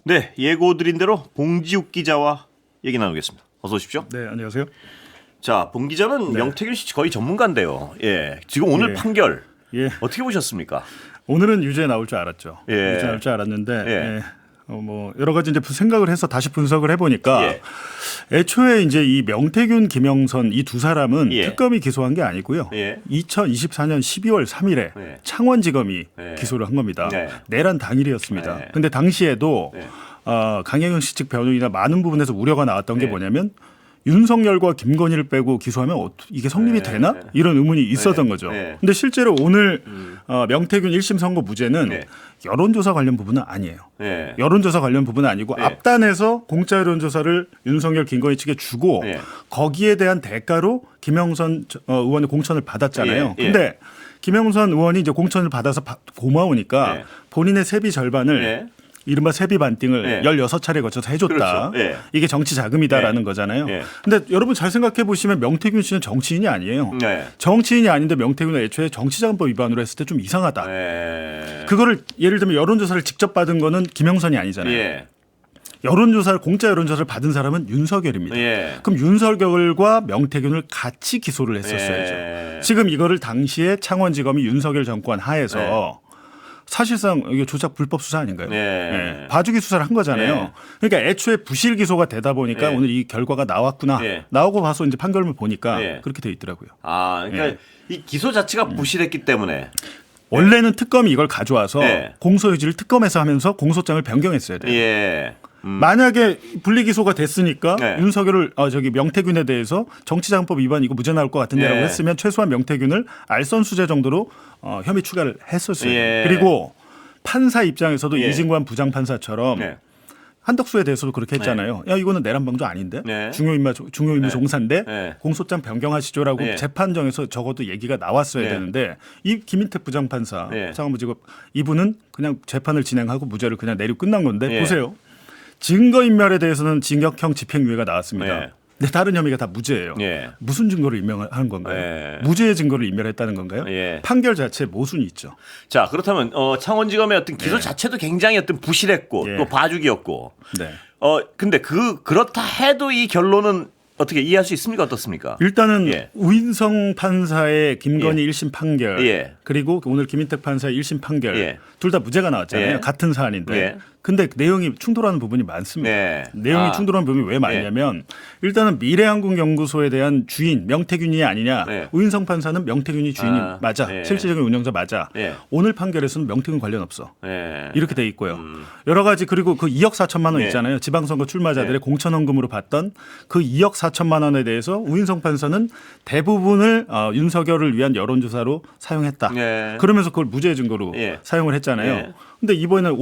네, 예고드린 대로 봉지욱 기자와 얘기 나누겠습니다. 어서 오십시오. 네, 안녕하세요. 자, 봉 기자는 명태균 씨 거의 전문가인데요. 예, 지금 오늘 판결 어떻게 보셨습니까? 오늘은 유죄 나올 줄 알았죠. 유죄 나올 줄 알았는데 뭐 여러 가지 이제 생각을 해서 다시 분석을 해보니까 애초에 이제 이 명태균, 김영선 이 두 사람은 특검이 기소한 게 아니고요. 2024년 12월 3일에 창원지검이 기소를 한 겁니다. 내란 당일이었습니다. 그런데 당시에도 강혜경 씨 측 변호인이나 많은 부분에서 우려가 나왔던 게 뭐냐면 윤석열과 김건희를 빼고 기소하면 이게 성립이 되나? 이런 의문이 있었던 거죠. 근데 실제로 오늘 명태균 1심 선고 무죄는 여론조사 관련 부분은 아니에요. 여론조사 관련 부분은 아니고 앞단에서 공짜 여론조사를 윤석열, 김건희 측에 주고 거기에 대한 대가로 김영선 의원의 공천을 받았잖아요. 근데 김영선 의원이 이제 공천을 받아서 고마우니까 본인의 세비 절반을 이른바 세비 반띵을 16차례 거쳐서 해줬다. 그렇죠. 이게 정치 자금이다라는 거잖아요. 근데 여러분 잘 생각해 보시면 명태균 씨는 정치인이 아니에요. 정치인이 아닌데 명태균은 애초에 정치자금법 위반으로 했을 때 좀 이상하다. 그거를 예를 들면 여론조사를 직접 받은 거는 김영선이 아니잖아요. 여론조사를 공짜 여론조사를 받은 사람은 윤석열입니다. 그럼 윤석열과 명태균을 같이 기소를 했었어야죠. 지금 이거를 당시에 창원지검이 윤석열 정권 하에서 사실상 이게 조작 불법 수사 아닌가요? 봐주기 수사를 한 거잖아요. 그러니까 애초에 부실 기소가 되다 보니까 오늘 이 결과가 나왔구나. 나오고 봐서 이제 판결문 보니까 그렇게 돼 있더라고요. 아, 그러니까 이 기소 자체가 부실했기 때문에 원래는 특검이 이걸 가져와서 공소유지를 특검에서 하면서 공소장을 변경했어야 돼요. 만약에 분리기소가 됐으니까 윤석열을 명태균에 대해서 정치자금법 위반 이거 무죄 나올 것 같은데라고 했으면 최소한 명태균을 알선수재 정도로 혐의 추가를 했었어요. 그리고 판사 입장에서도 이진관 부장판사처럼 한덕수에 대해서도 그렇게 했잖아요. 야 이거는 내란방조 아닌데 중요임무 종사인데 공소장 변경하시죠라고 재판정에서 적어도 얘기가 나왔어야 되는데 이 김인택 부장판사 창원지검 이분은 그냥 재판을 진행하고 무죄를 그냥 내리고 끝난 건데 보세요. 증거인멸에 대해서는 징역형 집행유예가 나왔습니다. 근데 다른 혐의가 다 무죄예요. 무슨 증거를 인멸한 건가요? 무죄의 증거를 인멸했다는 건가요? 판결 자체에 모순이 있죠. 자, 그렇다면 창원지검의 어떤 기소 자체도 굉장히 어떤 부실했고 또 봐주기였고. 근데 그렇다 해도 이 결론은 어떻게 이해할 수 있습니까? 어떻습니까? 일단은 우인성 판사의 김건희 1심 판결 그리고 오늘 김인택 판사의 1심 판결 둘 다 무죄가 나왔잖아요. 같은 사안인데. 근데 내용이 충돌하는 부분이 많습니다. 내용이 충돌하는 부분이 왜 많냐면 일단은 미래한국연구소에 대한 주인 명태균이 아니냐. 우인성 판사는 명태균이 주인이 맞아. 실질적인 운영자 맞아. 오늘 판결에서는 명태균 관련 없어. 이렇게 돼 있고요. 여러 가지 그리고 그 2억 4천만 원 있잖아요. 지방선거 출마자들의 공천헌금으로 받던 그 2억 4천만 원에 대해서 우인성 판사는 대부분을 윤석열을 위한 여론조사로 사용했다. 그러면서 그걸 무죄 증거로 사용을 했잖아요. 근데 이번에는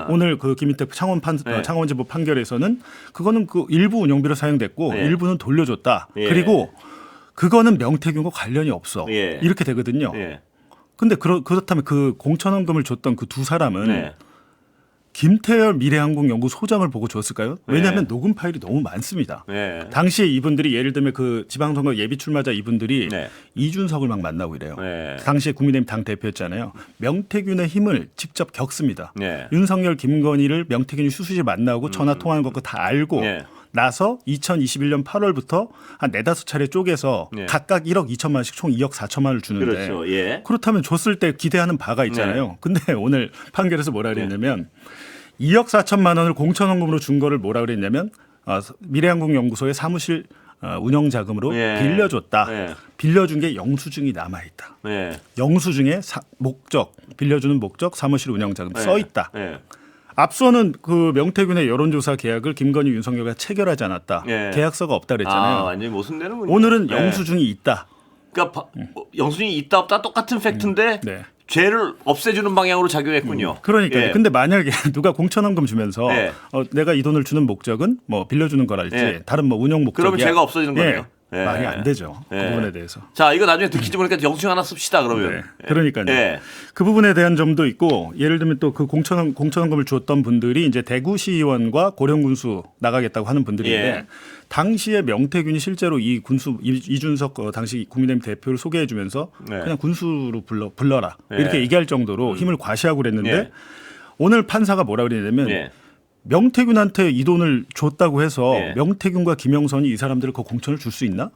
오늘 그 김인택 창원지법 판결에서는 그거는 그 일부 운영비로 사용됐고 일부는 돌려줬다. 그리고 그거는 명태균과 관련이 없어. 이렇게 되거든요. 근데 그렇다면 그 공천헌금을 줬던 그 두 사람은 김태열 미래항공연구 소장을 보고 줬을까요? 왜냐하면 녹음 파일이 너무 많습니다. 당시에 이분들이 예를 들면 그 지방선거 예비 출마자 이분들이 이준석을 막 만나고 이래요. 당시에 국민의힘 당 대표였잖아요. 명태균의 힘을 직접 겪습니다. 윤석열, 김건희를 명태균이 수수시 만나고 전화 통화하는 것도 다 알고 나서 2021년 8월부터 한 4-5차례 쪼개서 각각 1억 2천만 원씩 총 2억 4천만 원을 주는데 그렇다면 줬을 때 기대하는 바가 있잖아요. 근데 오늘 판결에서 뭐라 그랬냐면 2억 4천만 원을 공천헌금으로 준 거를 뭐라 그랬냐면 미래한국연구소의 사무실 운영 자금으로 빌려줬다. 빌려준 게 영수증이 남아있다. 영수증에 빌려주는 목적 사무실 운영 자금 써 있다. 앞서는 그 명태균의 여론조사 계약을 김건희 윤석열과 체결하지 않았다. 계약서가 없다 그랬잖아요. 완전히 모순되는군요. 오늘은 영수증이 있다. 그러니까 영수증이 있다 없다 똑같은 팩트인데 죄를 없애주는 방향으로 작용했군요. 그러니까요. 근데 만약에 누가 공천헌금 주면서 내가 이 돈을 주는 목적은 뭐 빌려주는 거랄지 다른 뭐 운영 목적이야. 그러면 죄가 없어지는 거네요. 말이 안 되죠. 그 부분에 대해서. 자, 이거 나중에 듣기지 보니까 영수증 하나 씁시다 그러면. 그러니까요. 그 부분에 대한 점도 있고 예를 들면 또 그 공천헌금을 주었던 분들이 이제 대구시의원과 고령군수 나가겠다고 하는 분들인데 당시에 명태균이 실제로 이 군수 이준석 당시 국민의힘 대표를 소개해 주면서 그냥 군수로 불러라 이렇게 얘기할 정도로 힘을 과시하고 그랬는데 오늘 판사가 뭐라 그랬냐면 명태균한테 이 돈을 줬다고 해서 명태균과 김영선이 이 사람들을 그 공천을 줄 수 있나?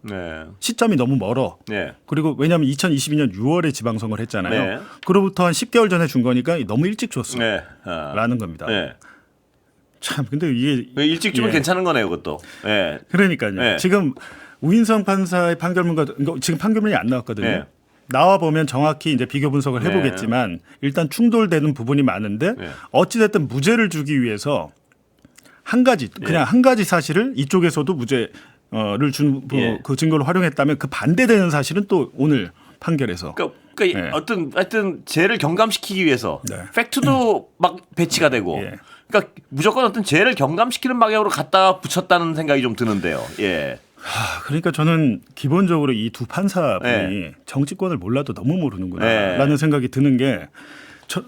시점이 너무 멀어. 그리고 왜냐하면 2022년 6월에 지방선거를 했잖아요. 그로부터 한 10개월 전에 준 거니까 너무 일찍 줬어. 라는 겁니다. 참 근데 이게 일찍 주면 괜찮은 거네요, 그것도. 그러니까요. 지금 우인성 판사의 판결문과 지금 판결문이 안 나왔거든요. 나와 보면 정확히 이제 비교 분석을 해보겠지만 일단 충돌되는 부분이 많은데 어찌됐든 무죄를 주기 위해서 한 가지 그냥 한 가지 사실을 이쪽에서도 무죄를 준 그 증거를 활용했다면 그 반대되는 사실은 또 오늘 판결에서 그러니까 하여튼 죄를 경감시키기 위해서 팩트도 막 배치가 되고 그러니까 무조건 어떤 죄를 경감시키는 방향으로 갖다 붙였다는 생각이 좀 드는데요. 그러니까 저는 기본적으로 이 두 판사분이 정치권을 몰라도 너무 모르는구나라는 생각이 드는 게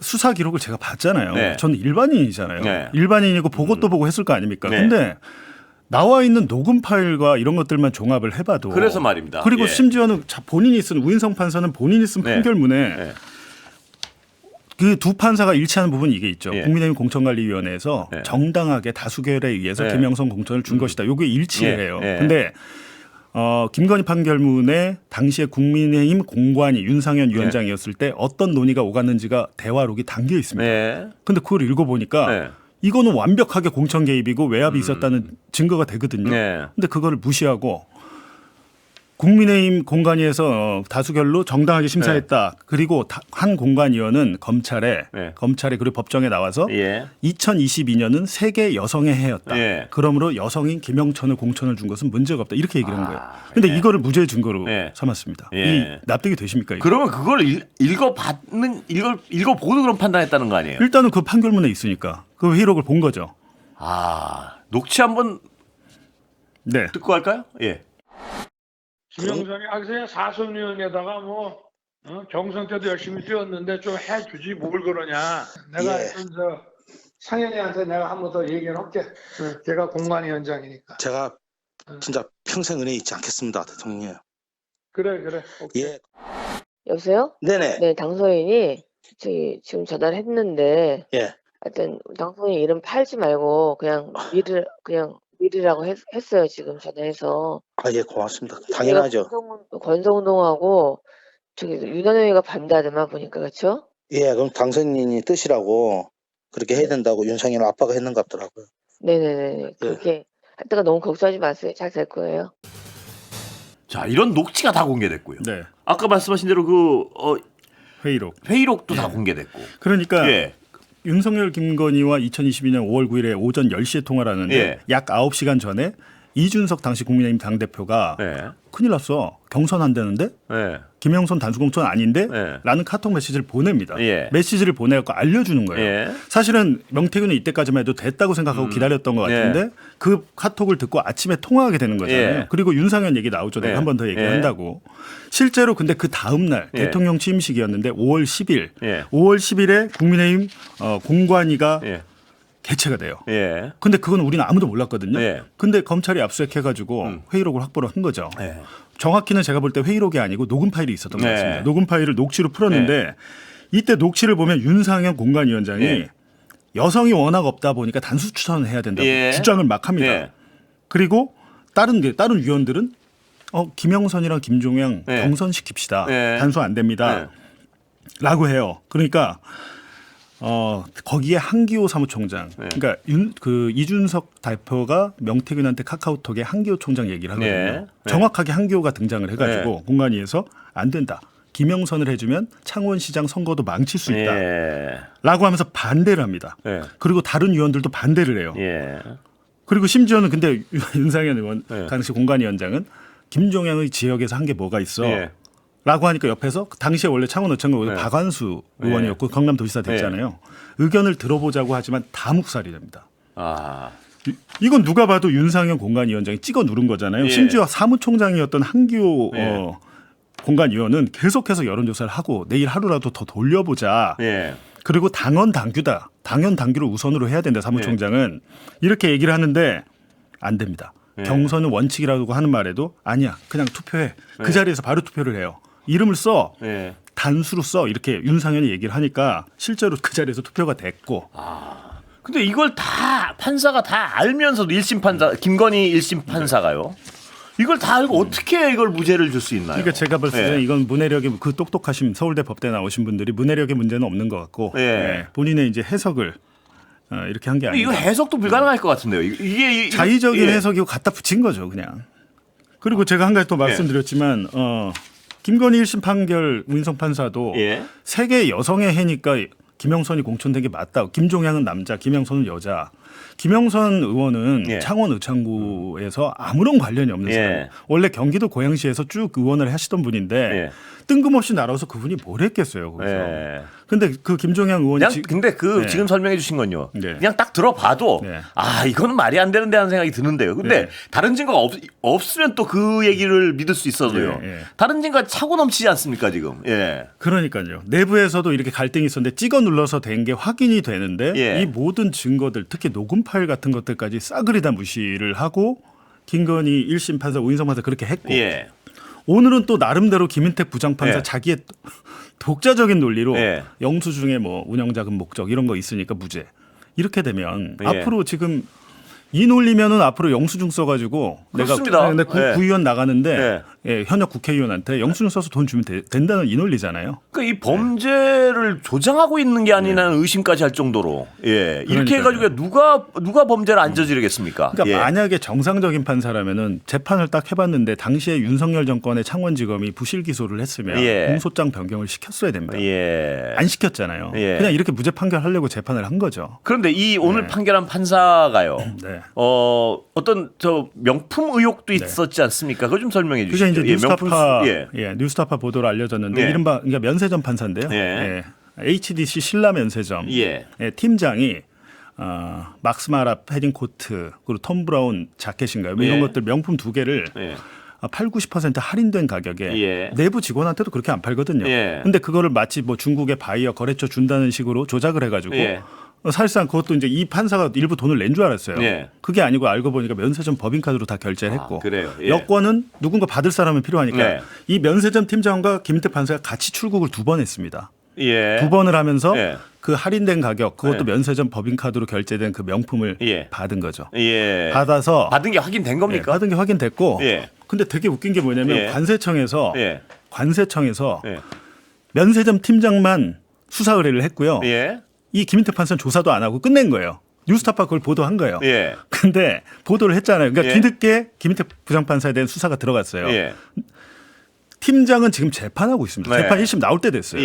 수사 기록을 제가 봤잖아요. 저는 일반인이잖아요. 일반인이고 보고 또 보고 했을 거 아닙니까? 근데 나와 있는 녹음 파일과 이런 것들만 종합을 해봐도 그래서 말입니다. 그리고 심지어는 본인이 쓴 우인성 판사는 본인이 쓴 판결문에 그 두 판사가 일치하는 부분이 이게 있죠. 국민의힘 공천관리위원회에서 정당하게 다수결에 의해서 김영선 공천을 준 것이다. 요게 일치해요. 근데 김건희 판결문에 당시에 국민의힘 공관위 윤상현 위원장이었을 때 어떤 논의가 오갔는지가 대화록이 담겨 있습니다. 근데 그걸 읽어보니까 이거는 완벽하게 공천 개입이고 외압이 있었다는 증거가 되거든요. 근데 그거를 무시하고 국민의힘 공관위에서 다수결로 정당하게 심사했다. 그리고 한 공관위원은 검찰에 그리고 법정에 나와서 2022년은 세계 여성의 해였다. 그러므로 여성인 김영천을 공천을 준 것은 문제가 없다. 이렇게 얘기를 한 거예요. 그런데 이거를 무죄 증거로 삼았습니다. 이 납득이 되십니까? 이거? 그러면 그걸 읽어보고 그런 판단했다는 거 아니에요? 일단은 그 판결문에 있으니까 그 회의록을 본 거죠. 녹취 한번 듣고 할까요? 김영선이 그냥 사선위원회에다가 경선 때도 열심히 뛰었는데 좀 해주지 뭘 그러냐. 내가 상현이한테 내가 한 번 더 얘기를 할게. 걔가 공관위원장이니까. 제가 진짜 평생 은혜 잊지 않겠습니다, 대통령. 그래. 오케이. 여보세요? 네네. 네, 당선인이 지금 전화를 했는데 하여튼 당선인 이름 팔지 말고 그냥 미르라고 했어요. 지금 전화해서. 고맙습니다. 당연하죠. 권성동하고 저기 윤한영이가 반대하더만 보니까 그렇죠? 그럼 당선인이 뜻이라고 그렇게 해야 된다고 윤상현 아빠가 했는 것 같더라고요. 네네네. 그렇게 할 때가 너무 걱정하지 마세요. 잘 될 거예요. 자, 이런 녹취가 다 공개됐고요. 아까 말씀하신 대로 회의록도 다 공개됐고. 그러니까 윤석열 김건희와 2022년 5월 9일에 오전 10시에 통화를 하는데 약 9시간 전에 이준석 당시 국민의힘 당대표가 큰일 났어. 경선한다는데 김영선 단수공천 아닌데? 라는 카톡 메시지를 보냅니다. 메시지를 보내고 알려주는 거예요. 사실은 명태균은 이때까지만 해도 됐다고 생각하고 기다렸던 것 같은데 그 카톡을 듣고 아침에 통화하게 되는 거잖아요. 그리고 윤상현 얘기 나오죠. 내가 한 번 더 얘기한다고. 실제로 근데 그 다음 날 대통령 취임식이었는데 5월 10일 5월 10일에 국민의힘 공관위가 개최가 돼요. 근데 그건 우리는 아무도 몰랐거든요. 근데 검찰이 압수수색해가지고 회의록을 확보를 한 거죠. 정확히는 제가 볼 때 회의록이 아니고 녹음 파일이 있었던 것 같습니다. 녹음 파일을 녹취로 풀었는데 이때 녹취를 보면 윤상현 공관위원장이 여성이 워낙 없다 보니까 단수 추천을 해야 된다고 주장을 막 합니다. 그리고 다른 위원들은 김영선이랑 김종영 경선시킵시다. 단수 안 됩니다. 라고 해요. 그러니까 거기에 한기호 사무총장, 그러니까 이준석 대표가 명태균한테 카카오톡에 한기호 총장 얘기를 하거든요. 정확하게 한기호가 등장을 해가지고 공관위에서 안 된다. 김영선을 해주면 창원시장 선거도 망칠 수 있다. 라고 하면서 반대를 합니다. 그리고 다른 위원들도 반대를 해요. 그리고 심지어는 근데 윤상현 의원 당시 공관위원장은 김종영의 지역에서 한 게 뭐가 있어. 라고 하니까 옆에서 당시에 원래 창원어천구 박완수 의원이었고 경남도지사 됐잖아요. 의견을 들어보자고 하지만 다 묵살이 됩니다. 이건 누가 봐도 윤상현 공관위원장이 찍어 누른 거잖아요. 심지어 사무총장이었던 한기호 공관위원은 계속해서 여론조사를 하고 내일 하루라도 더 돌려보자. 그리고 당원 당규를 우선으로 해야 된다. 사무총장은 이렇게 얘기를 하는데 안 됩니다. 경선은 원칙이라고 하는 말에도 아니야. 그냥 투표해. 그 자리에서 바로 투표를 해요. 이름을 써. 단수로 써. 이렇게 윤상현이 얘기를 하니까 실제로 그 자리에서 투표가 됐고 근데 이걸 다 판사가 다 알면서도 1심 판사 김건희 1심 판사가요. 이걸 다 알고 어떻게 이걸 무죄를 줄 수 있나요? 그러니까 제가 봤을 때는 이건 문해력이 그 똑똑하신 서울대 법대 나오신 분들이 문해력의 문제는 없는 것 같고 본인의 이제 해석을 이렇게 한 게 아니라 이거 해석도 불가능할 것 같은데요. 이게 자의적인 해석이고 갖다 붙인 거죠, 그냥. 그리고 제가 한 가지 또 말씀드렸지만 김건희 1심 판결 우인성 판사도 세계 여성의 해니까 김영선이 공천된 게 맞다. 김종향은 남자, 김영선은 여자. 김영선 의원은 창원 의창구에서 아무런 관련이 없는 사람. 원래 경기도 고양시에서 쭉 의원을 하시던 분인데 뜬금없이 날아서 그분이 뭘 했겠어요. 거기서. 근데 그 김종향 의원이 근데 지금 설명해 주신 건요. 그냥 딱 들어봐도 아 이거는 말이 안 되는데 하는 생각이 드는데요. 근데 다른 증거가 없으면 또 그 얘기를 믿을 수 있어도요. 다른 증거가 차고 넘치지 않습니까 지금. 그러니까요. 내부에서도 이렇게 갈등이 있었는데 찍어 눌러서 된 게 확인이 되는데 이 모든 증거들 특히 녹음 파일 같은 것들까지 싸그리 다 무시를 하고 김건희 1심 판사 우인성 판사 그렇게 했고 오늘은 또 나름대로 김인택 부장판사 자기의 독자적인 논리로 영수증에 뭐 운영자금 목적 이런 거 있으니까 무죄. 이렇게 되면 앞으로 지금 이 논리면은 앞으로 영수증 써가지고 그렇습니다. 내가 구의원 나가는데 현역 국회의원한테 영수증 써서 돈 주면 된다는 이 논리잖아요. 그러니까 이 범죄를 조장하고 있는 게 아니라는 의심까지 할 정도로 이렇게 해가지고 누가 범죄를 안 저지르겠습니까? 그러니까 만약에 정상적인 판사라면은 재판을 딱 해봤는데 당시에 윤석열 정권의 창원지검이 부실 기소를 했으면 공소장 변경을 시켰어야 됩니다. 안 시켰잖아요. 그냥 이렇게 무죄 판결하려고 재판을 한 거죠. 그런데 이 오늘 판결한 판사가요. 어떤 저 명품 의혹도 있었지 않습니까? 그거 좀 설명해 주시죠. 그게 이제 뉴스타파 보도로 알려졌는데 이른바 그러니까 면세점 판사인데요. HDC 신라 면세점 팀장이 막스마라 패딩 코트 그리고 톰 브라운 자켓인가요? 뭐 이런 것들 명품 2개를 80-90% 할인된 가격에 내부 직원한테도 그렇게 안 팔거든요. 근데 그거를 마치 뭐 중국의 바이어 거래처 준다는 식으로 조작을 해가지고 사실상 그것도 이제 이 판사가 일부 돈을 낸 줄 알았어요. 그게 아니고 알고 보니까 면세점 법인카드로 다 결제를 했고 여권은 누군가 받을 사람은 필요하니까 이 면세점 팀장과 김인택 판사가 같이 출국을 2번 했습니다. 2번을 하면서 그 할인된 가격 그것도 면세점 법인카드로 결제된 그 명품을 받은 거죠. 받아서 받은 게 확인된 겁니까? 받은 게 확인됐고 근데 되게 웃긴 게 뭐냐면 관세청에서 면세점 팀장만 수사 의뢰를 했고요. 이 김인택 판사는 조사도 안 하고 끝낸 거예요. 뉴스타파 그걸 보도한 거예요. 근데 보도를 했잖아요. 그러니까 뒤늦게 김인택 부장판사에 대한 수사가 들어갔어요. 팀장은 지금 재판하고 있습니다. 재판 1심 나올 때 됐어요.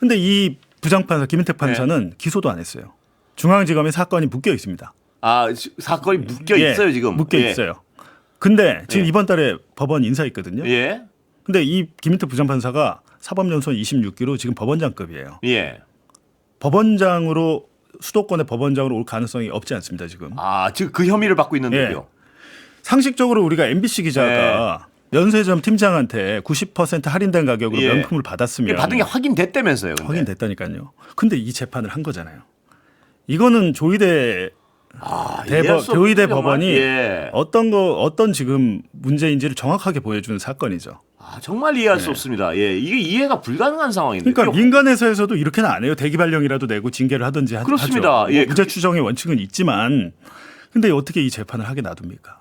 근데 이 부장판사 김인택 판사는 기소도 안 했어요. 중앙지검에 사건이 묶여 있습니다. 아, 사건이 묶여 있어요, 지금. 묶여 있어요. 근데 지금 이번 달에 법원 인사 있거든요. 근데 이 김인택 부장판사가 사법연수원 26기로 지금 법원장급이에요. 법원장으로 수도권의 법원장으로 올 가능성이 없지 않습니다, 지금. 아, 지금 그 혐의를 받고 있는데요. 상식적으로 우리가 MBC 기자가 면세점 팀장한테 90% 할인된 가격으로 명품을 받았으면 받은 게 확인됐다면서요. 근데. 확인됐다니까요. 근데 이 재판을 한 거잖아요. 이거는 조희대 조희대 법원이 어떤 지금 문제인지를 정확하게 보여주는 사건이죠. 정말 이해할 수 없습니다. 이게 이해가 불가능한 상황인데. 그러니까 민간회사에서도 이렇게는 안 해요. 대기 발령이라도 내고 징계를 하든지 그렇습니다. 하죠. 무죄 추정의 원칙은 있지만 근데 어떻게 이 재판을 하게 놔둡니까?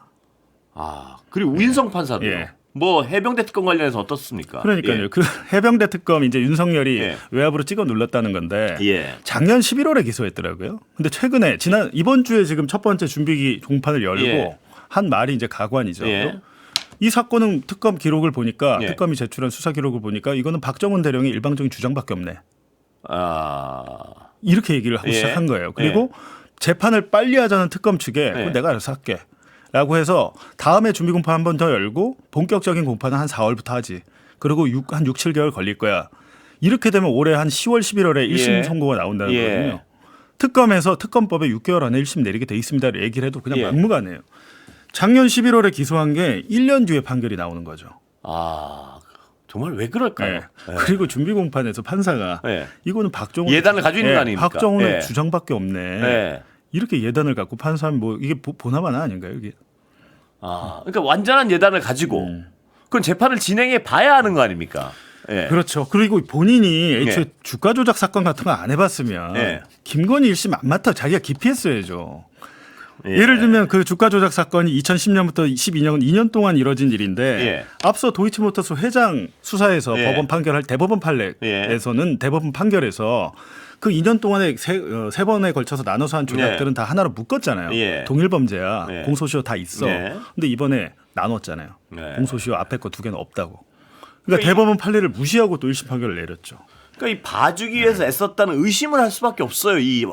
그리고 우인성 판사도 뭐 해병대 특검 관련해서 어떻습니까? 그러니까요. 그 해병대 특검 이제 윤석열이 외압으로 찍어 눌렀다는 건데 작년 11월에 기소했더라고요. 근데 최근에 이번 주에 지금 첫 번째 준비기 공판을 열고 한 말이 이제 가관이죠. 이 사건은 특검 기록을 보니까 특검이 제출한 수사 기록을 보니까 이거는 박정훈 대령의 일방적인 주장밖에 없네. 이렇게 얘기를 하고 시작한 거예요. 그리고 재판을 빨리 하자는 특검 측에 내가 알아서 할게. 라고 해서 다음에 준비 공판 한 번 더 열고 본격적인 공판은 한 4월부터 하지. 그리고 한 6, 7개월 걸릴 거야. 이렇게 되면 올해 한 10월, 11월에 1심 선고가 나온다는 거거든요. 특검에서 특검법에 6개월 안에 1심 내리게 돼 있습니다를 얘기를 해도 그냥 막무가내요. 작년 11월에 기소한 게 1년 뒤에 판결이 나오는 거죠. 정말 왜 그럴까요? 그리고 준비 공판에서 판사가 이거는 박정훈 예단을 가지고 있는 거 아닙니까? 박정훈은 주장밖에 없네. 이렇게 예단을 갖고 판사하면 뭐 이게 보나마나 아닌가요, 이게? 그러니까 완전한 예단을 가지고 그건 재판을 진행해 봐야 하는 거 아닙니까? 예. 그렇죠. 그리고 본인이 애초에 주가 조작 사건 같은 거 안 해봤으면 김건희 1심 안 맡아 자기가 기피했어야죠. 예를 들면 그 주가 조작 사건이 2010년부터 12년 2년 동안 이뤄진 일인데 앞서 도이치모터스 회장 수사에서 법원 판결할 대법원 판례에서는 대법원 판결에서 그 2년 동안에 세 번에 걸쳐서 나눠서 한 조작들은 다 하나로 묶었잖아요. 동일 범죄야. 공소시효 다 있어. 근데 이번에 나눴잖아요. 공소시효 앞에 거 두 개는 없다고. 그러니까 대법원 판례를 무시하고 또 1심 판결을 내렸죠. 그러니까 이 봐주기 위해서 애썼다는 의심을 할 수밖에 없어요. 이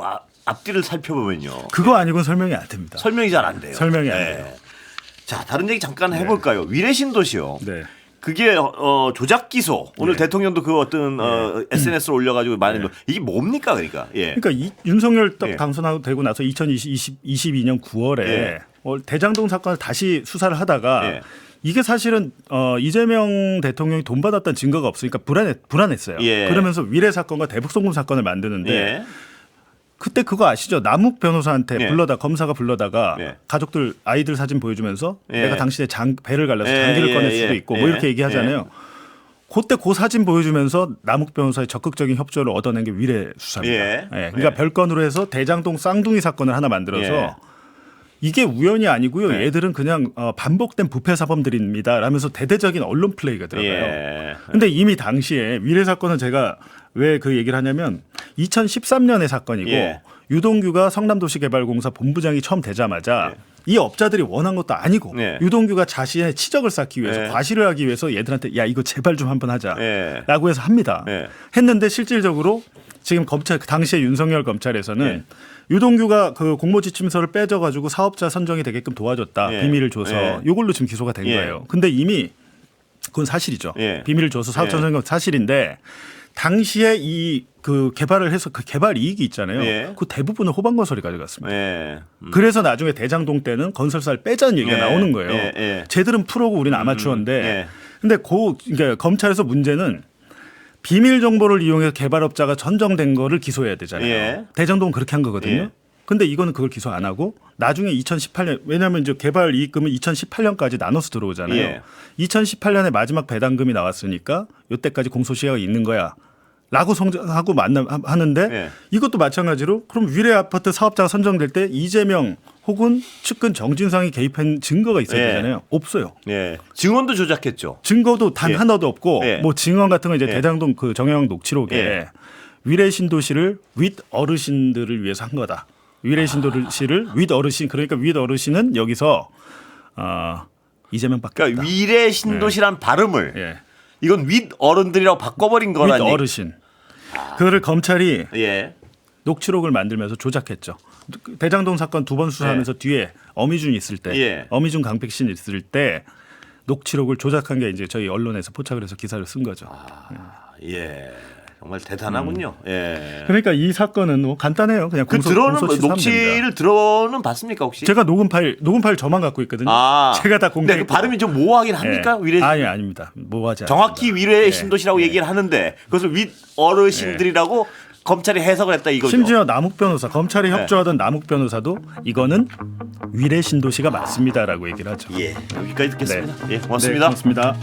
앞뒤를 살펴보면요. 그거 아니고는 설명이 안 됩니다. 설명이 잘 안 돼요. 설명이 안 돼요. 자, 다른 얘기 잠깐 해볼까요? 위례신도시요. 네. 그게 조작 기소. 오늘 대통령도 그 어떤 SNS로 올려가지고 많이 이게 뭡니까 그러니까? 그러니까 윤석열 딱 당선하고 되고 나서 2022년 9월에 대장동 사건을 다시 수사를 하다가 이게 사실은 이재명 대통령이 돈 받았다는 증거가 없으니까 불안했어요. 그러면서 위례 사건과 대북송금 사건을 만드는데 그때 그거 아시죠? 남욱 변호사한테 검사가 불러다가 가족들 아이들 사진 보여주면서 내가 당신의 배를 갈라서 장기를 꺼낼 수도 있고 뭐 이렇게 얘기하잖아요. 그때 그 사진 보여주면서 남욱 변호사의 적극적인 협조를 얻어낸 게 위례 수사입니다. 그러니까 별건으로 해서 대장동 쌍둥이 사건을 하나 만들어서 이게 우연이 아니고요. 얘들은 그냥 반복된 부패 사범들입니다. 라면서 대대적인 언론 플레이가 들어가요. 근데 이미 당시에 위례 사건은 제가 왜 그 얘기를 하냐면 2013년의 사건이고 유동규가 성남도시개발공사 본부장이 처음 되자마자 이 업자들이 원한 것도 아니고 유동규가 자신의 치적을 쌓기 위해서 과시를 하기 위해서 얘들한테 야 이거 제발 좀 한번 하자라고 해서 합니다. 했는데 실질적으로 지금 검찰 당시에 윤석열 검찰에서는 유동규가 그 공모지침서를 빼줘가지고 사업자 선정이 되게끔 도와줬다. 비밀을 줘서 이걸로 지금 기소가 된 거예요. 근데 이미 그건 사실이죠. 비밀을 줘서 사업자 선정 사실인데 당시에 그 개발을 해서 그 개발 이익이 있잖아요. 그 대부분을 호방건설이 가져갔습니다. 그래서 나중에 대장동 때는 건설사를 빼자는 얘기가 나오는 거예요. 쟤들은 프로고 우리는 아마추어인데 근데 그러니까 검찰에서 문제는 비밀 정보를 이용해서 개발업자가 선정된 거를 기소해야 되잖아요. 대장동은 그렇게 한 거거든요. 근데 이거는 그걸 기소 안 하고 나중에 2018년 왜냐하면 이제 개발 이익금은 2018년까지 나눠서 들어오잖아요. 2018년에 마지막 배당금이 나왔으니까 이때까지 공소시효가 있는 거야. 라고 하고 하는데 이것도 마찬가지로 그럼 위례 아파트 사업자가 선정될 때 이재명 혹은 측근 정진상이 개입한 증거가 있어야 되잖아요. 없어요. 증언도 조작했죠. 증거도 단 하나도 없고 뭐 증언 같은 건 이제 대장동 그 정영학 녹취록에 위례 신도시를 윗 어르신들을 위해서 한 거다. 위례 신도시를 윗 어르신 그러니까 윗 어르신은 여기서 이재명밖에 그러니까 없다. 위례 신도시란 발음을 이건 윗 어른들이라고 바꿔버린 거라니. 윗 어르신. 그거를 검찰이 녹취록을 만들면서 조작했죠. 대장동 사건 두 번 수사하면서 뒤에 어미준 있을 때, 어미준 강백신 있을 때 녹취록을 조작한 게 이제 저희 언론에서 포착을 해서 기사를 쓴 거죠. 정말 대단하군요. 그러니까 이 사건은 뭐 간단해요. 그냥 그 녹취를 들어는 봤습니까 혹시? 제가 녹음 파일 저만 갖고 있거든요. 제가 다 공개. 그 발음이 좀 모호하긴 합니까? 위례 아닙니다. 모호하지 않습니다. 정확히 위례 신도시라고 얘기를 하는데 그것을 윗 어르신들이라고 검찰이 해석을 했다 이거죠. 심지어 남욱 변호사, 검찰이 협조하던 남욱 변호사도 이거는 위례 신도시가 맞습니다라고 얘기를 하죠. 여기까지 듣겠습니다. 고맙습니다. 고맙습니다.